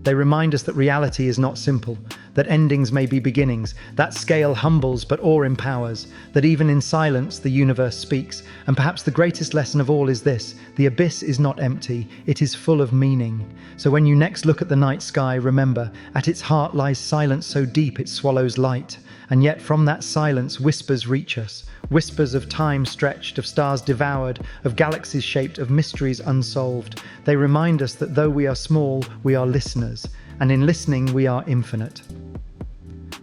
They remind us that reality is not simple, that endings may be beginnings, that scale humbles but awe empowers, that even in silence the universe speaks. And perhaps the greatest lesson of all is this: the abyss is not empty, it is full of meaning. So when you next look at the night sky, remember, at its heart lies silence so deep it swallows light. And yet from that silence whispers reach us, whispers of time stretched, of stars devoured, of galaxies shaped, of mysteries unsolved. They remind us that though we are small, we are listeners, and in listening we are infinite.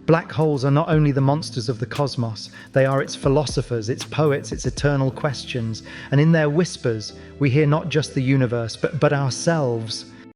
Black holes are not only the monsters of the cosmos, they are its philosophers, its poets, its eternal questions. And in their whispers, we hear not just the universe, but ourselves.